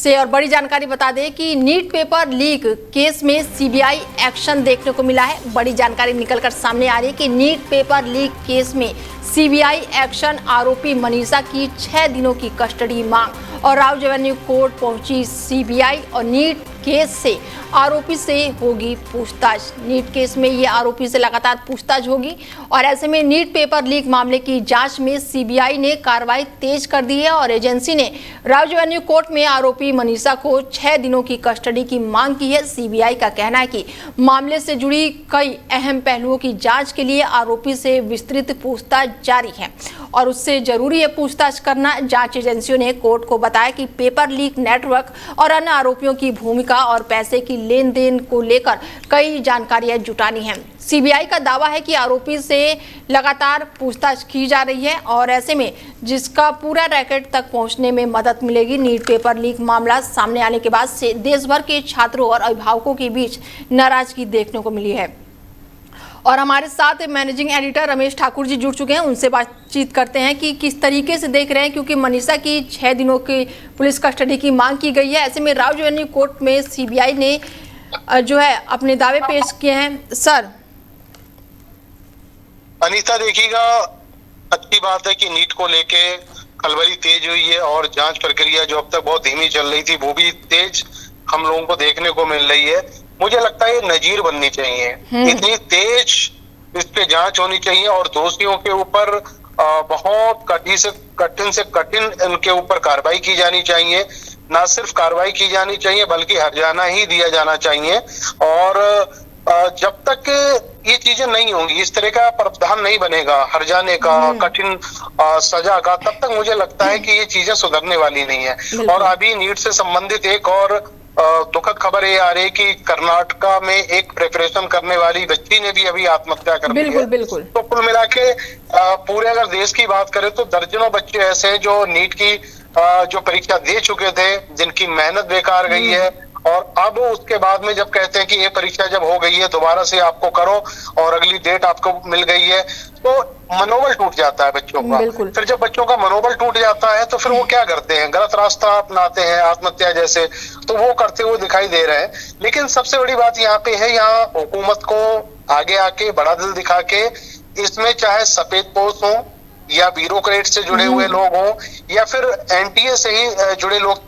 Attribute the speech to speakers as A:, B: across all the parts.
A: से और बड़ी जानकारी बता दें कि नीट पेपर लीक केस में सीबीआई एक्शन देखने को मिला है। बड़ी जानकारी निकलकर सामने आ रही है कि नीट पेपर लीक केस में सीबीआई एक्शन, आरोपी मनीषा की 6 दिनों की कस्टडी मांग और राउज एवेन्यू कोर्ट पहुंची सीबीआई और नीट केस से आरोपी से होगी पूछताछ। नीट केस में ये आरोपी से लगातार पूछताछ होगी और ऐसे में नीट पेपर लीक मामले की जांच में सीबीआई ने कार्रवाई तेज कर दी है और एजेंसी ने राउज एवेन्यू कोर्ट में आरोपी मनीषा को 6 दिनों की कस्टडी की मांग की है। सीबीआई का कहना है कि मामले से जुड़ी कई अहम पहलुओं की जांच के लिए आरोपी से विस्तृत पूछताछ जारी है और उससे जरूरी है पूछताछ करना। जांच एजेंसियों ने कोर्ट को बताया कि पेपर लीक नेटवर्क और अन्य आरोपियों की भूमिका और पैसे की लेन देन को लेकर कई जानकारियां जुटानी हैं। सीबीआई का दावा है कि आरोपी से लगातार पूछताछ की जा रही है और ऐसे में जिसका पूरा रैकेट तक पहुंचने में मदद मिलेगी। नीट पेपर लीक मामला सामने आने के बाद से देश भर के छात्रों और अभिभावकों के बीच नाराजगी देखने को मिली है और हमारे साथ मैनेजिंग एडिटर रमेश ठाकुर जी जुड़ चुके हैं। उनसे बातचीत करते हैं कि किस तरीके से देख रहे हैं, क्योंकि मनीषा की 6 दिनों की पुलिस कस्टडी की मांग की गई है। ऐसे में राउज एवेन्यू कोर्ट में सीबीआई ने जो है अपने दावे पेश किए हैं। सर
B: अनीता, देखिएगा, अच्छी बात है कि नीट को लेके खलबली तेज हुई है और जांच प्रक्रिया जो अब तक बहुत धीमी चल रही थी वो भी तेज हम लोगों को देखने को मिल रही है। मुझे लगता है ये नजीर बननी चाहिए, इतनी तेज इस पे जांच होनी चाहिए और दोषियों के ऊपर बहुत कठिन से कठिन इनके ऊपर कार्रवाई की जानी चाहिए। ना सिर्फ कार्रवाई की जानी चाहिए बल्कि हर्जाना ही दिया जाना चाहिए और जब तक ये चीजें नहीं होंगी, इस तरह का प्रावधान नहीं बनेगा हर्जाने का, कठिन सजा का, तब तक मुझे लगता है कि ये चीजें सुधरने वाली नहीं है। और अभी नीट से संबंधित एक और दुखद खबर ये आ रही है कि कर्नाटका में एक प्रिपरेशन करने वाली बच्ची ने भी अभी आत्महत्या कर ली है।
A: बिल्कुल।
B: तो कुल मिला के पूरे अगर देश की बात करें तो दर्जनों बच्चे ऐसे हैं जो नीट की जो परीक्षा दे चुके थे, जिनकी मेहनत बेकार गई है और अब उसके बाद में जब कहते हैं कि ये परीक्षा जब हो गई है दोबारा से आपको करो और अगली डेट आपको मिल गई है, तो मनोबल टूट जाता है बच्चों का। फिर जब बच्चों का मनोबल टूट जाता है तो फिर वो क्या करते हैं, गलत रास्ता अपनाते हैं, आत्महत्या जैसे, तो वो करते हुए दिखाई दे रहे हैं। लेकिन सबसे बड़ी बात यहाँ पे है, यहाँ हुकूमत को आगे आके बड़ा दिल दिखा के इसमें चाहे सफेद पोश हो या ब्यूरोक्रेट से जुड़े हुए लोग हों या फिर एनटीए से ही जुड़े लोग,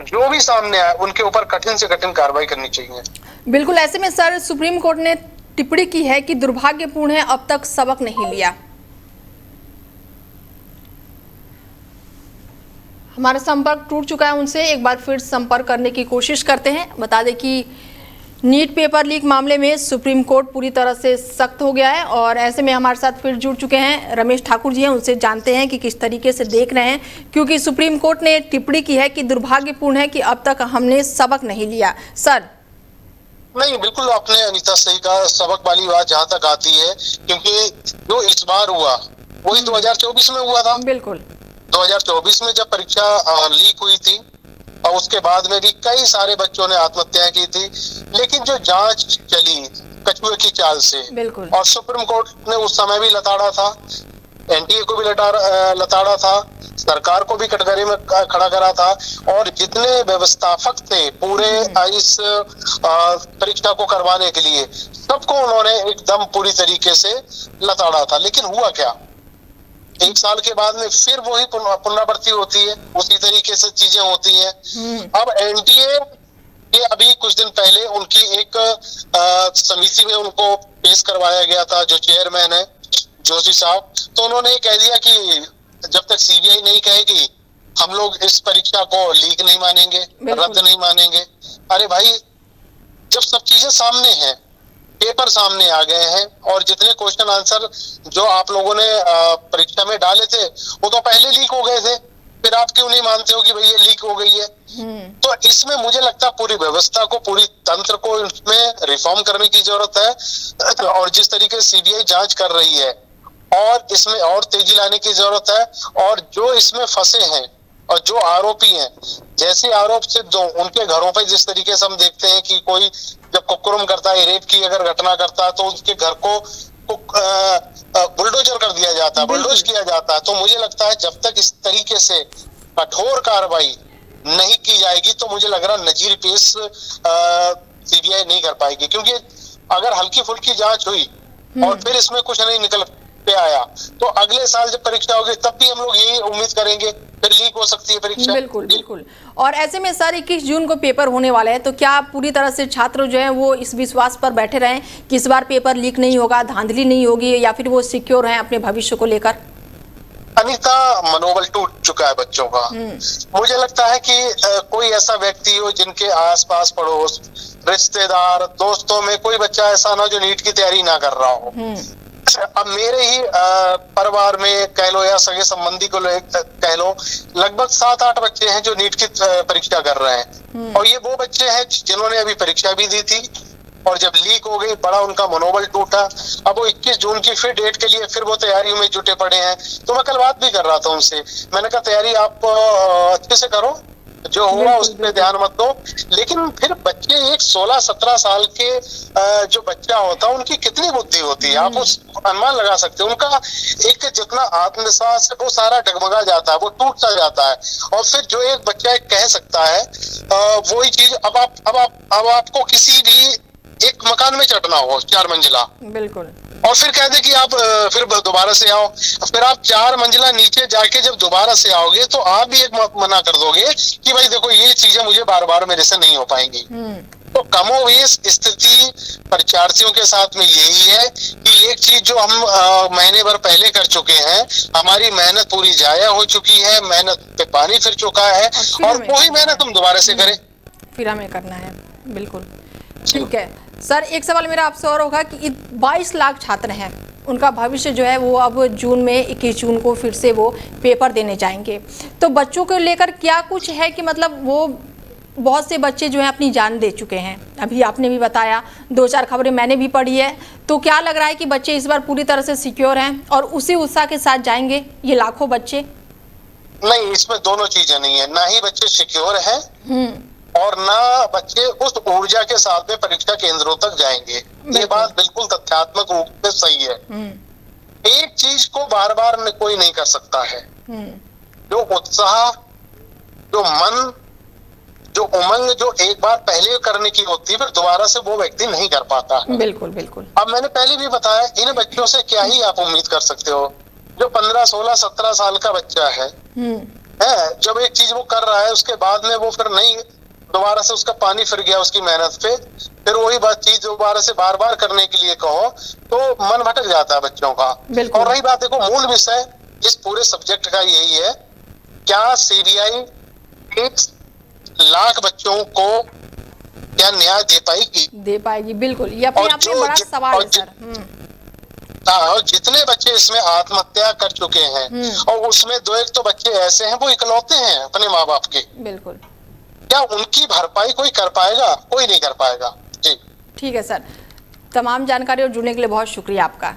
B: जो भी सामने आए उनके ऊपर कठिन से कठिन कार्रवाई करनी चाहिए।
A: बिल्कुल। ऐसे में सर सुप्रीम कोर्ट ने टिप्पणी की है कि दुर्भाग्यपूर्ण है अब तक सबक नहीं लिया। हमारा संपर्क टूट चुका है उनसे, एक बार फिर संपर्क करने की कोशिश करते हैं। बता दें कि नीट पेपर लीक मामले में सुप्रीम कोर्ट पूरी तरह से सख्त हो गया है और ऐसे में हमारे साथ फिर जुड़ चुके हैं रमेश ठाकुर जी हैं। उनसे जानते हैं कि किस तरीके से देख रहे हैं, क्योंकि सुप्रीम कोर्ट ने टिप्पणी की है कि दुर्भाग्यपूर्ण है कि अब तक हमने सबक नहीं लिया। सर
B: नहीं, बिल्कुल आपने अनीता सही कहा, सबक वाली बात जहां तक आती है, क्योंकि जो इस बार हुआ वही 2024 में हुआ था।
A: बिल्कुल
B: 2024 में जब परीक्षा लीक हुई थी और उसके बाद में भी कई सारे बच्चों ने आत्महत्या की थी, लेकिन जो जांच चली कछुए की चाल से और सुप्रीम कोर्ट ने उस समय भी लताड़ा था, एनटीए को भी लताड़ा था, सरकार को भी कटघरे में खड़ा करा था और जितने व्यवस्थापक थे पूरे इस परीक्षा को करवाने के लिए सबको उन्होंने एकदम पूरी तरीके से लताड़ा था। लेकिन हुआ क्या, 1 साल के बाद में फिर वही पुनरावृत्ति होती है, उसी तरीके से चीजें होती हैं। अब एनटीए के अभी कुछ दिन पहले उनकी एक समिति में उनको पेश करवाया गया था, जो चेयरमैन है जोशी साहब, तो उन्होंने कह दिया कि जब तक सीबीआई नहीं कहेगी हम लोग इस परीक्षा को लीक नहीं मानेंगे, रद्द नहीं मानेंगे। अरे भाई, जब सब चीजें सामने हैं, पेपर सामने आ गए हैं और जितने क्वेश्चन आंसर जो आप लोगों ने परीक्षा में डाले थे वो तो पहले लीक हो गए थे, फिर आप क्यों नहीं मानते हो कि भाई ये लीक हो गई है? तो इसमें मुझे लगता है पूरी व्यवस्था को, पूरी तंत्र को इसमें रिफॉर्म करने की जरूरत है और जिस तरीके से सीबीआई जांच कर रही है और इसमें और तेजी लाने की जरूरत है। और जो इसमें फंसे हैं और जो आरोपी हैं, जैसे आरोप सिद्ध हो उनके घरों पे जिस तरीके से हम देखते हैं कि कोई जब कुकर्म करता है, रेप की अगर घटना करता है तो उसके घर को बुलडोजर कर दिया जाता है, बुलडोज किया जाता है। तो मुझे लगता है जब तक इस तरीके से कठोर कार्रवाई नहीं की जाएगी तो मुझे लग रहा नजीर पेश सीबीआई नहीं कर पाएगी, क्योंकि अगर हल्की फुल्की जांच हुई और फिर इसमें कुछ नहीं निकल पे आया तो अगले साल जब परीक्षा होगी तब भी हम लोग यही उम्मीद करेंगे फिर लीक हो सकती है परीक्षा।
A: बिल्कुल बिल्कुल। और ऐसे में सर 21 जून को पेपर होने वाले हैं, तो क्या पूरी तरह से छात्र जो हैं वो इस विश्वास पर बैठे रहें कि इस बार पेपर लीक नहीं होगा, धांधली नहीं होगी, या फिर वो सिक्योर हैं अपने भविष्य को लेकर?
B: अनीता, मनोबल टूट चुका है बच्चों का। मुझे लगता है कि कोई ऐसा व्यक्ति हो जिनके आसपास पड़ोस रिश्तेदार दोस्तों में कोई बच्चा ऐसा ना जो नीट की तैयारी ना कर रहा हो। अब मेरे ही परिवार में कह लो या सगे संबंधी को कह लो, लगभग 7-8 बच्चे हैं जो नीट की परीक्षा कर रहे हैं, और ये वो बच्चे हैं जिन्होंने अभी परीक्षा भी दी थी और जब लीक हो गई बड़ा उनका मनोबल टूटा। अब वो 21 जून की फिर डेट के लिए फिर वो तैयारियों में जुटे पड़े हैं। तो मैं कल बात भी कर रहा था उनसे, मैंने कहा तैयारी आप अच्छे से करो, जो हुआ उस पर ध्यान मत दो। लेकिन फिर बच्चे एक 16-17 साल के जो बच्चा होता है उनकी कितनी बुद्धि होती है, आप उस अनुमान लगा सकते हो। उनका एक जितना आत्मविश्वास है वो सारा डगमगा जाता है, वो टूटता जाता है। और फिर जो एक बच्चा कह सकता है वही चीज अब आपको किसी भी एक मकान में चढ़ना हो 4 मंजिला,
A: बिल्कुल,
B: और फिर कह दे कि आप फिर दोबारा से आओ, फिर आप 4 मंजिला नीचे जाके जब दोबारा से आओगे तो आप भी एक मना कर दोगे कि भाई देखो ये चीजें मुझे बार बार मेरे से नहीं हो पाएंगी। तो कमोवेश स्थिति परीक्षार्थियों के साथ में यही है कि एक चीज जो हम महीने भर पहले कर चुके हैं, हमारी मेहनत पूरी जाया हो चुकी है, मेहनत पे पानी फिर चुका है, और वही मेहनत हम दोबारा से करें,
A: फिर हमें करना है। बिल्कुल ठीक है सर, एक सवाल मेरा आपसे और होगा कि 22 लाख छात्र हैं, उनका भविष्य जो है वो अब जून में 21 जून को फिर से वो पेपर देने जाएंगे, तो बच्चों को लेकर क्या कुछ है कि मतलब वो बहुत से बच्चे जो हैं अपनी जान दे चुके हैं, अभी आपने भी बताया, 2-4 खबरें मैंने भी पढ़ी है, तो क्या लग रहा है कि बच्चे इस बार पूरी तरह से सिक्योर हैं और उसी उत्साह के साथ जाएंगे ये लाखों बच्चे?
B: नहीं, इसमें दोनों चीजें नहीं है, ना ही बच्चे सिक्योर हैं और ना बच्चे उस ऊर्जा के साथ में परीक्षा केंद्रों तक जाएंगे। ये बात बिल्कुल तथ्यात्मक रूप से सही है। एक चीज को बार बार कोई नहीं कर सकता है, जो उत्साह, जो मन, जो उमंग जो एक बार पहले करने की होती है फिर दोबारा से वो व्यक्ति नहीं कर पाता है।
A: बिल्कुल बिल्कुल।
B: अब मैंने पहले भी बताया, इन बच्चों से क्या ही आप उम्मीद कर सकते हो? जो 15, 16, 17 साल का बच्चा है, जब एक चीज वो कर रहा है उसके बाद में वो फिर नहीं, दोबारा से उसका पानी फिर गया उसकी मेहनत पे, फिर वही बात चीज दोबारा से बार बार करने के लिए कहो तो मन भटक जाता है बच्चों का। और रही बात, देखो मूल विषय इस पूरे सब्जेक्ट का यही है, क्या सीबीआई 1 लाख बच्चों को क्या न्याय दे पाएगी?
A: बिल्कुल, ये अपने आप में बड़ा सवाल है सर।
B: और जितने बच्चे इसमें आत्महत्या कर चुके हैं और उसमें 2-1 तो बच्चे ऐसे हैं वो इकलौते हैं अपने माँ बाप के,
A: बिल्कुल,
B: क्या उनकी भरपाई कोई कर पाएगा? कोई नहीं कर पाएगा जी।
A: ठीक है सर, तमाम जानकारी और जुड़ने के लिए बहुत शुक्रिया आपका।